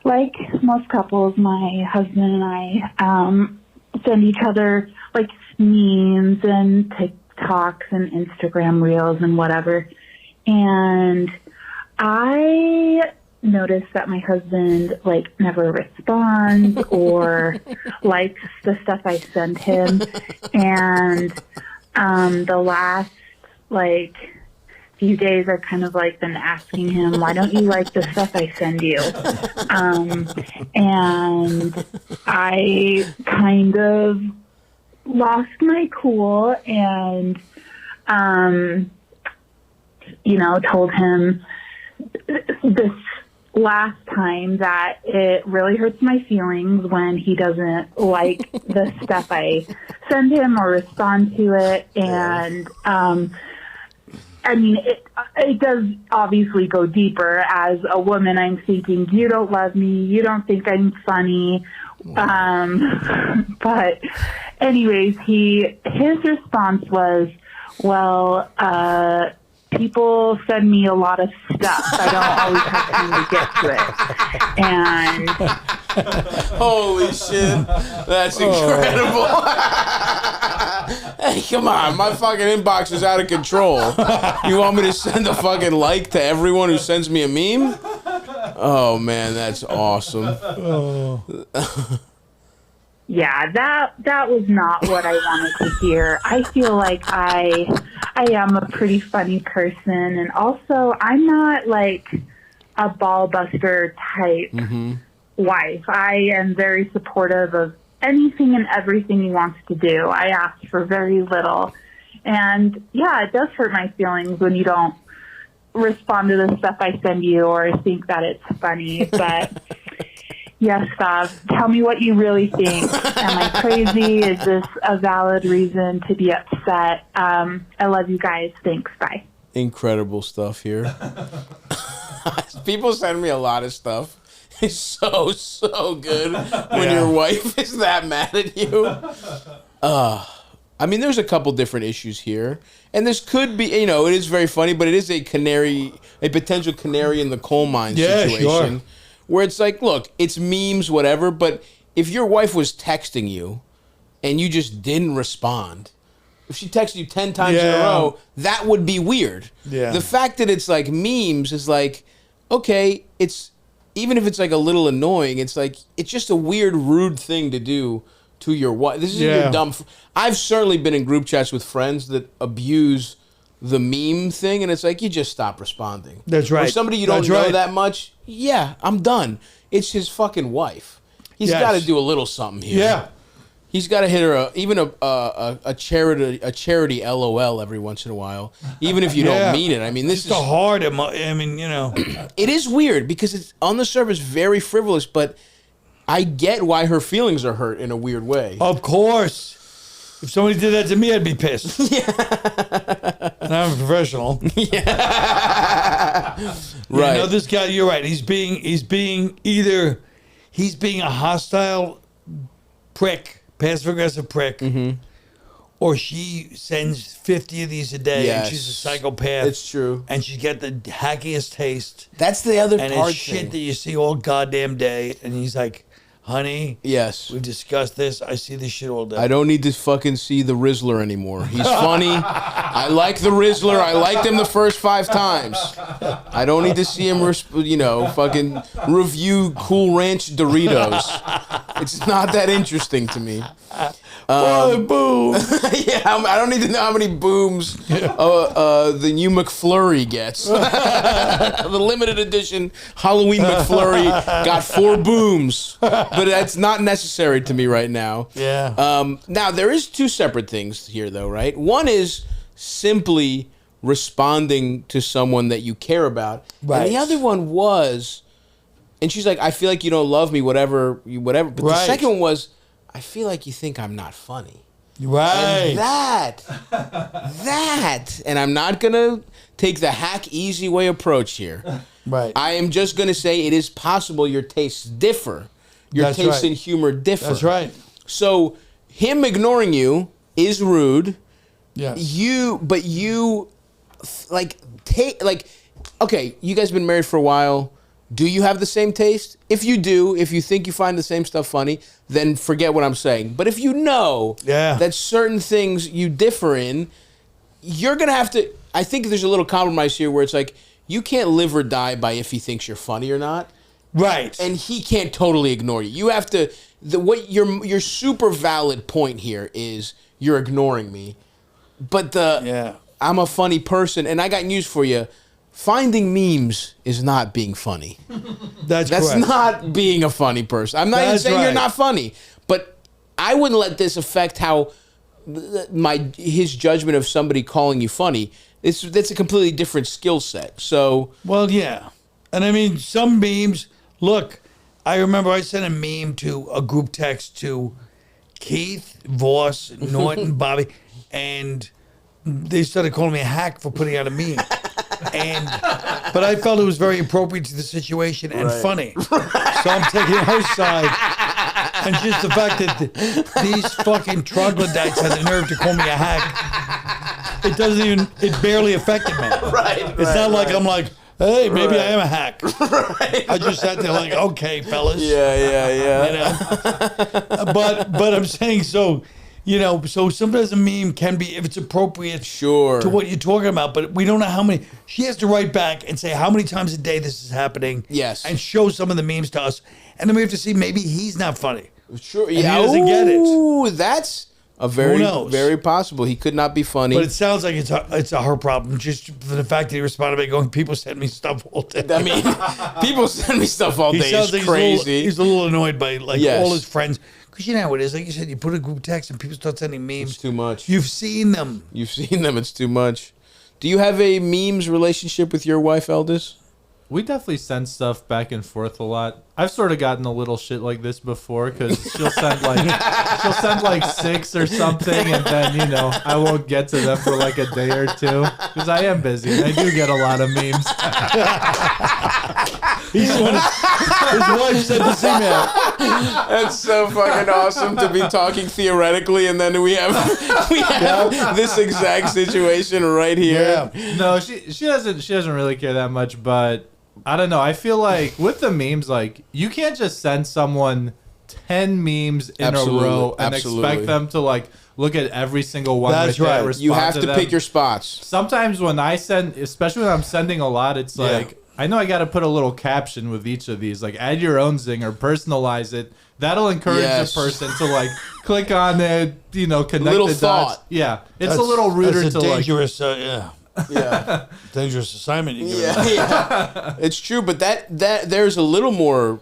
like most couples, my husband and I send each other like memes and TikToks and Instagram reels and whatever. And I noticed that my husband like never responds or likes the stuff I send him. And the last like few days I've kind of like been asking him, why don't you like the stuff I send you? And I kind of lost my cool and, told him this last time that it really hurts my feelings when he doesn't like the stuff I send him or respond to it. And, I mean, it does obviously go deeper. As a woman, I'm thinking, you don't love me. You don't think I'm funny. But anyways, his response was, well, people send me a lot of stuff. I don't always have time to get to it. And holy shit, that's incredible. Hey, come on, my fucking inbox is out of control. You want me to send a fucking like to everyone who sends me a meme? Oh man, that's awesome. Yeah, that was not what I wanted to hear. I feel like I am a pretty funny person, and also I'm not like a ball buster type wife. I am very supportive of anything and everything he wants to do. I ask for very little. And yeah, it does hurt my feelings when you don't respond to the stuff I send you or think that it's funny. But yes, Stav, tell me what you really think. Am I crazy? Is this a valid reason to be upset? I love you guys. Thanks. Bye. Incredible stuff here. People send me a lot of stuff. It's so good when your wife is that mad at you. I mean, there's a couple different issues here. And this could be, it is very funny, but it is a potential canary in the coal mine situation. Sure. Where it's like, look, it's memes, whatever, but if your wife was texting you and you just didn't respond, if she texted you 10 times in a row, that would be weird. Yeah. The fact that it's like memes is like, okay, even if it's like a little annoying, it's like, it's just a weird, rude thing to do to your wife. This is your dumb. I've certainly been in group chats with friends that abuse the meme thing, and it's like, you just stop responding. That's right. Or somebody you don't know that much, I'm done. It's his fucking wife. He's got to do a little something here. Yeah. He's got to hit her a charity LOL every once in a while, even if you don't mean it. I mean, this is a hard. It is weird because it's on the surface very frivolous, but I get why her feelings are hurt in a weird way. Of course. If somebody did that to me, I'd be pissed. Yeah. And I'm a professional. Yeah. Right. No, this guy, you're right. He's being a hostile prick, passive-aggressive prick, or she sends 50 of these a day, and she's a psychopath. It's true. And she's got the hackiest taste. That's the other part. And it's shit that you see all goddamn day, and he's like, honey, we've discussed this. I see this shit all day. I don't need to fucking see the Rizzler anymore. He's funny. I like the Rizzler. I liked him the first 5 times. I don't need to see him, fucking review Cool Ranch Doritos. It's not that interesting to me. Boom. I don't need to know how many booms the new McFlurry gets. The limited edition Halloween McFlurry got 4 booms, but that's not necessary to me right now. Yeah. Now, there is 2 separate things here, though, right? One is simply responding to someone that you care about. Right. And the other one was, and she's like, I feel like you don't love me, whatever. But the second one was, I feel like you think I'm not funny. Right. And and I'm not going to take the hack easy way approach here. Right. I am just going to say it is possible your tastes differ. Your tastes in humor differ. That's right. So him ignoring you is rude. Yes. But you, okay, you guys been married for a while. Do you have the same taste? If you do, if you think you find the same stuff funny, then forget what I'm saying. But if you know that certain things you differ in, you're going to have to... I think there's a little compromise here where it's like, you can't live or die by if he thinks you're funny or not. Right. And he can't totally ignore you. You have to... Your super valid point here is you're ignoring me. But I'm a funny person, and I got news for you. Finding memes is not being funny. That's correct. not being a funny person. I'm not even saying you're not funny, but I wouldn't let this affect how his judgment of somebody calling you funny. That's a completely different skill set. So, well, yeah, and I mean some memes. Look, I remember I sent a meme to a group text to Keith, Voss, Norton, Bobby, and they started calling me a hack for putting out a meme. But I felt it was very appropriate to the situation and funny. So I'm taking her side. And just the fact that these fucking troglodytes had the nerve to call me a hack, it barely affected me. It's not like I'm like, hey, maybe I am a hack. I just sat there like, okay, fellas. Yeah. You know? But I'm saying so. So sometimes a meme can be, if it's appropriate to what you're talking about, but we don't know how many. She has to write back and say how many times a day this is happening. Yes. And show some of the memes to us. And then we have to see maybe he's not funny. Sure. Yeah. He doesn't get it. Ooh, that's very possible. He could not be funny. But it sounds like it's a her problem, just for the fact that he responded by going, people send me stuff all day. I mean, people send me stuff all day. He sounds like crazy. He's a little annoyed by all his friends. Because you know how it is. Like you said, you put a group text and people start sending memes. It's too much. You've seen them. It's too much. Do you have a memes relationship with your wife, Eldis? We definitely send stuff back and forth a lot. I've sort of gotten a little shit like this before because she'll send like 6 or something, and then I won't get to them for like a day or two because I am busy. I do get a lot of memes. His wife said the same. That's so fucking awesome to be talking theoretically, and then we have this exact situation right here. Yeah. No, she doesn't really care that much, but I don't know. I feel like with the memes, like you can't just send someone 10 memes in a row and expect them to like look at every single one. That's right. You have to pick your spots. Sometimes when I send, especially when I'm sending a lot, it's like I know I got to put a little caption with each of these. Like add your own zinger, personalize it. That'll encourage the person to like click on it. Connect little the thought. dots. Yeah, it's a little ruder that's a to dangerous, Yeah. dangerous assignment. It's true, but that there's a little more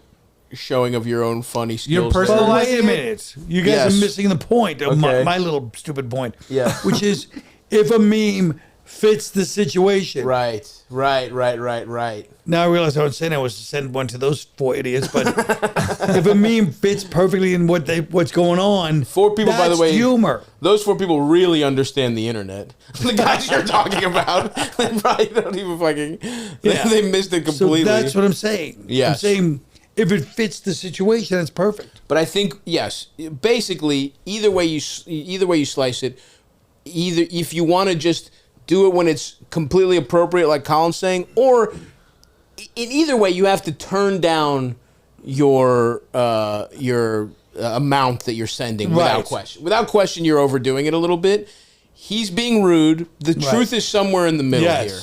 showing of your own funny skills. You're personalizing. But wait a minute, you guys are missing the point of my little stupid point. Yeah, which is if a meme fits the situation. Right. Now I realize I was saying I was to send one to those 4 idiots, but if a meme fits perfectly in what's going on, 4 people, by the way, humor. Those 4 people really understand the internet. The guys you're talking about, they probably don't even fucking. They missed it completely. So that's what I'm saying. Yes. I'm saying if it fits the situation, it's perfect. But I think basically either way you slice it, either if you want to just do it when it's completely appropriate, like Colin's saying, or in either way, you have to turn down your amount that you're sending without question. Without question, you're overdoing it a little bit. He's being rude. The truth is somewhere in the middle here,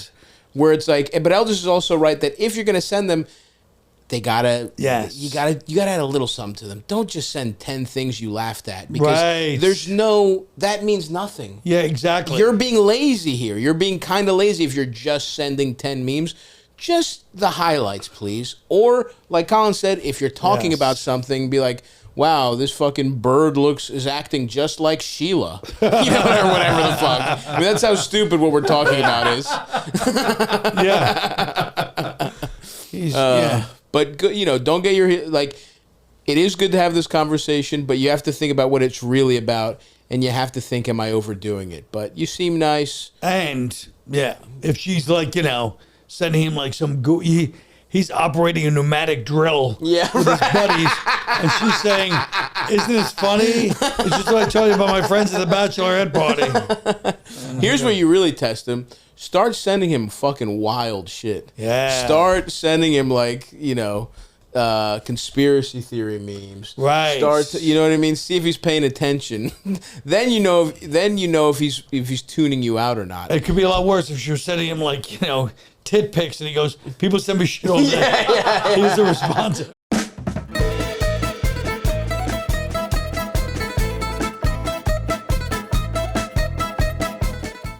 where it's like. But Elders is also right that if you're going to send them, they gotta. Yes. You gotta add a little something to them. Don't just send 10 things you laughed at because that means nothing. Yeah, exactly. You're being lazy here. You're being kind of lazy if you're just sending 10 memes. Just the highlights, please. Or, like Colin said, if you're talking about something, be like, wow, this fucking bird is acting just like Sheila. Or whatever the fuck. I mean, that's how stupid what we're talking about is. But, don't get it is good to have this conversation, but you have to think about what it's really about, and you have to think, am I overdoing it? But you seem nice. And, if she's like, sending him like some he's operating a pneumatic drill with his buddies, and she's saying, Isn't this funny? It's just what I told you about my friends at the bachelorette party. Here's where you really test him. Start sending him fucking wild shit. Yeah. Start sending him conspiracy theory memes. Right. You know what I mean? See if he's paying attention. then you know if he's tuning you out or not. It could be a lot worse if she was sending him tit pics and he goes, people send me shit all day. He doesn't respond to